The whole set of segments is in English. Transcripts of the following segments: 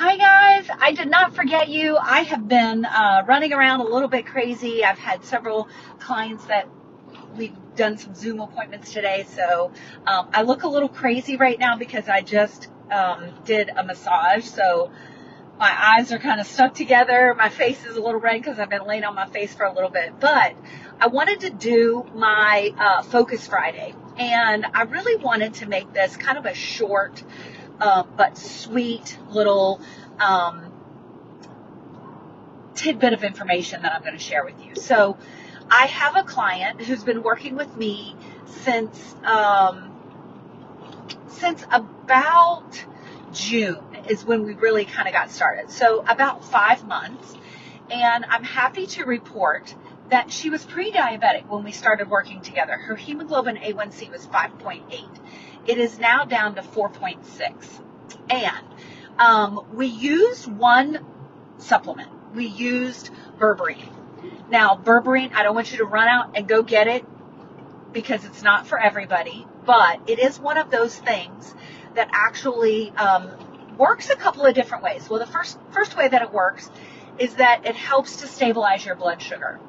Hi guys, I did not forget you. I have been running around a little bit crazy. I've had several clients that we've done some Zoom appointments today, so I look a little crazy right now because I just did a massage, so my eyes are kind of stuck together. My face is a little red because I've been laying on my face for a little bit, but I wanted to do my Focus Friday, and I really wanted to make this kind of a short but sweet little tidbit of information that I'm going to share with you. So I have a client who's been working with me since about June is when we really kind of got started. So about 5 months. And I'm happy to report that she was pre-diabetic when we started working together. Her hemoglobin A1C was 5.8. It is now down to 4.6. And we used one supplement. We used berberine. Now, berberine, I don't want you to run out and go get it because it's not for everybody, but it is one of those things that actually works a couple of different ways. Well, the first way that it works is that it helps to stabilize your blood sugar,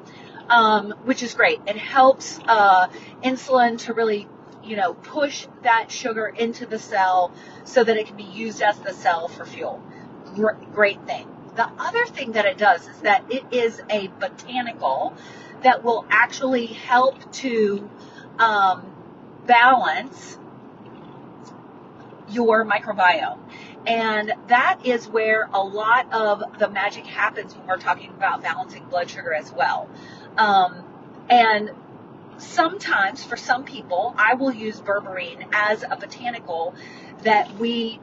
which is great. It helps insulin to really, push that sugar into the cell so that it can be used as the cell for fuel. Great thing. The other thing that it does is that it is a botanical that will actually help to balance your microbiome. And that is where a lot of the magic happens when we're talking about balancing blood sugar as well. And sometimes, for some people, I will use berberine as a botanical that we,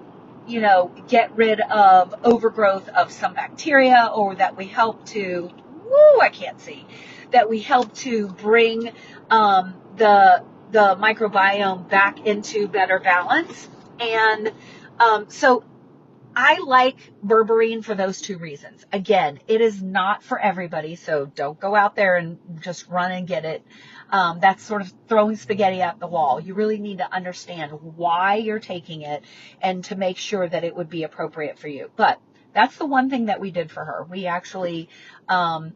get rid of overgrowth of some bacteria, or that we help to, that we help to bring the microbiome back into better balance. And so I like berberine for those two reasons. Again, it is not for everybody, so don't go out there and just run and get it. That's sort of throwing spaghetti at the wall. You really need to understand why you're taking it and to make sure that it would be appropriate for you. But that's the one thing that we did for her. We actually, that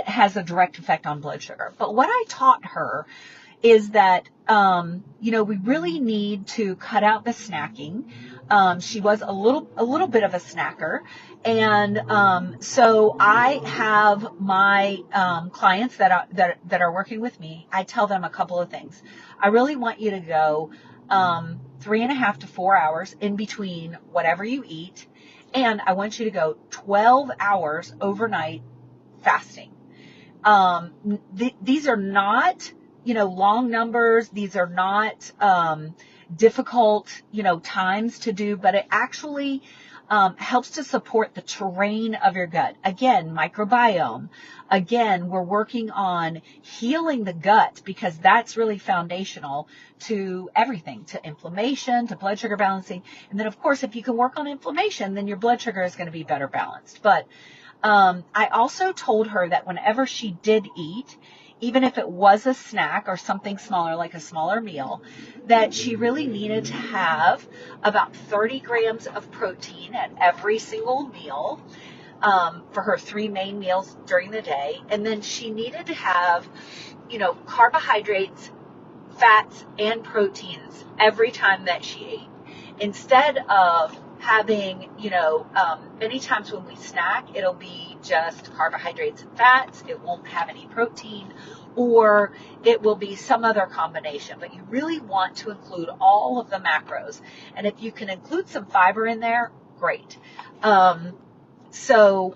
has a direct effect on blood sugar. But what I taught her is that, we really need to cut out the snacking. She was a little bit of a snacker. And, so I have my, clients that are working with me. I tell them a couple of things. I really want you to go, 3.5 to 4 hours in between whatever you eat. And I want you to go 12 hours overnight fasting. These are not, long numbers. These are not difficult, times to do, but it actually helps to support the terrain of your gut. Again, microbiome. Again, we're working on healing the gut because that's really foundational to everything, to inflammation, to blood sugar balancing. And then, of course, if you can work on inflammation, then your blood sugar is going to be better balanced. But I also told her that whenever she did eat, even if it was a snack or something smaller, like a smaller meal, that she really needed to have about 30 grams of protein at every single meal for her 3 main meals during the day. And then she needed to have, carbohydrates, fats, and proteins every time that she ate. Instead of having, many times when we snack, it'll be just carbohydrates and fats. It won't have any protein, or it will be some other combination. But you really want to include all of the macros. And if you can include some fiber in there, great. So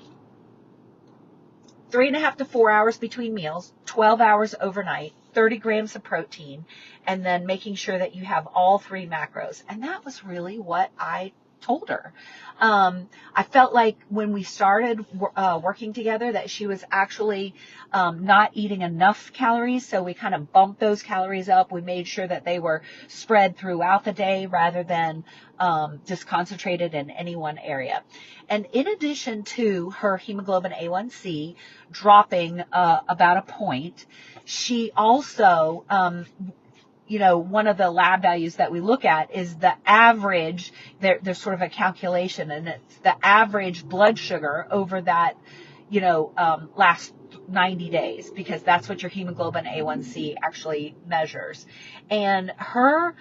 3.5 to 4 hours between meals, 12 hours overnight, 30 grams of protein, and then making sure that you have all 3 macros. And that was really what I told her. I felt like when we started working together that she was actually not eating enough calories, so we kind of bumped those calories up. We made sure that they were spread throughout the day rather than just concentrated in any one area. And in addition to her hemoglobin A1C dropping about a point, she also one of the lab values that we look at is the average. There's sort of a calculation, and it's the average blood sugar over that, last 90 days, because that's what your hemoglobin A1C actually measures. And her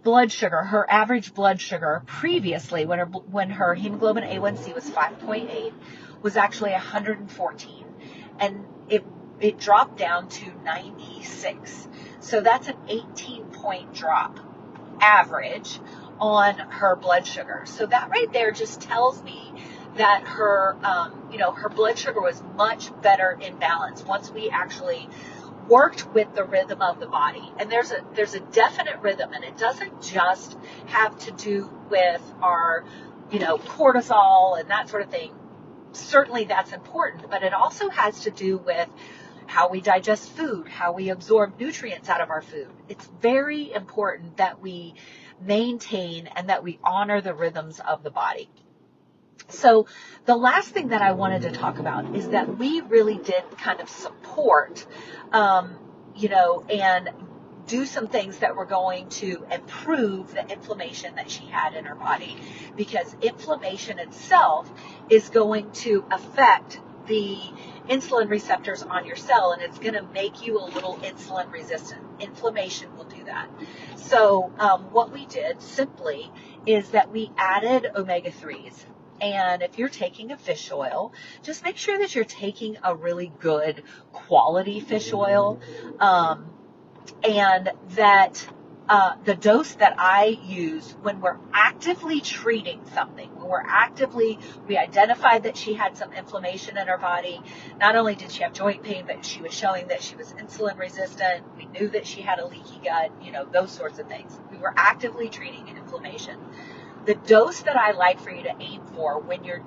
blood sugar, her average blood sugar previously, when her hemoglobin A1C was 5.8, was actually 114, and it dropped down to 96. So that's an 18-point drop average on her blood sugar. So that right there just tells me that her blood sugar was much better in balance once we actually worked with the rhythm of the body. And there's a definite rhythm, and it doesn't just have to do with our, cortisol and that sort of thing. Certainly that's important, but it also has to do with how we digest food, how we absorb nutrients out of our food. It's very important that we maintain and that we honor the rhythms of the body. So the last thing that I wanted to talk about is that we really did kind of support, and do some things that were going to improve the inflammation that she had in her body, because inflammation itself is going to affect the insulin receptors on your cell, and it's going to make you a little insulin resistant. Inflammation will do that. So what we did simply is that we added omega-3s. And if you're taking a fish oil, just make sure that you're taking a really good quality fish oil, and that the dose that I use when we're actively treating something, we identified that she had some inflammation in her body. Not only did she have joint pain, but she was showing that she was insulin resistant. We knew that she had a leaky gut, those sorts of things. We were actively treating inflammation. The dose that I like for you to aim for when you're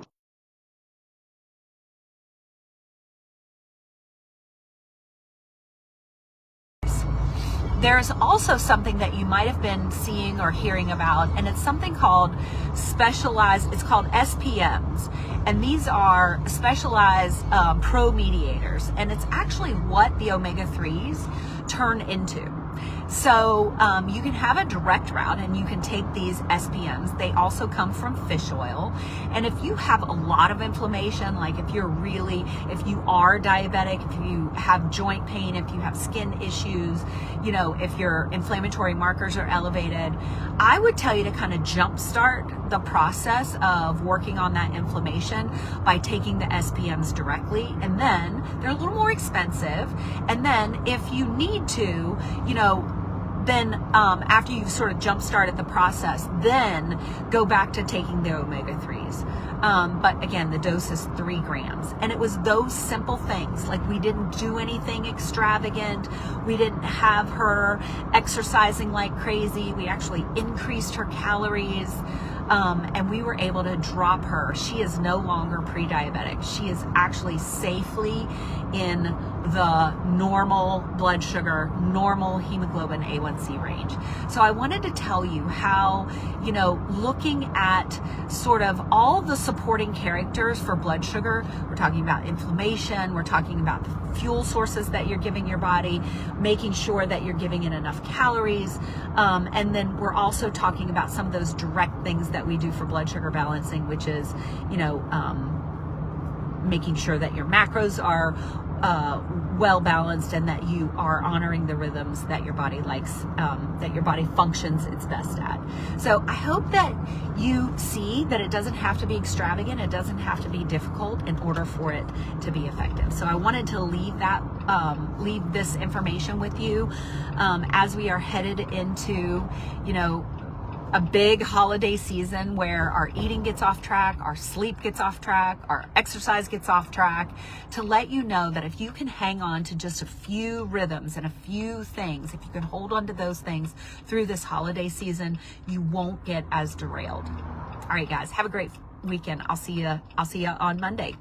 There's also something that you might have been seeing or hearing about, and it's something called it's called SPMs. And these are specialized pro-mediators, and it's actually what the omega-3s turn into. So you can have a direct route and you can take these SPMs. They also come from fish oil. And if you have a lot of inflammation, like if you are diabetic, if you have joint pain, if you have skin issues, if your inflammatory markers are elevated, I would tell you to kind of jumpstart the process of working on that inflammation by taking the SPMs directly. And then they're a little more expensive. And then if you need to, then after you've sort of jump-started the process, then go back to taking the omega-3s. But again, the dose is 3 grams. And it was those simple things. Like, we didn't do anything extravagant. We didn't have her exercising like crazy. We actually increased her calories. And we were able to drop her. She is no longer pre-diabetic. She is actually safely in the normal blood sugar, normal hemoglobin A1C range. So I wanted to tell you how, looking at sort of all the supporting characters for blood sugar, we're talking about inflammation, we're talking about the fuel sources that you're giving your body, making sure that you're giving it enough calories, and then we're also talking about some of those direct things that we do for blood sugar balancing, which is, making sure that your macros are well balanced and that you are honoring the rhythms that your body likes, that your body functions its best at. So I hope that you see that it doesn't have to be extravagant, it doesn't have to be difficult in order for it to be effective. So I wanted to leave this information with you as we are headed into, a big holiday season where our eating gets off track, our sleep gets off track, our exercise gets off track, to let you know that if you can hang on to just a few rhythms and a few things, if you can hold on to those things through this holiday season, you won't get as derailed. All right, guys, have a great weekend. I'll see you on Monday.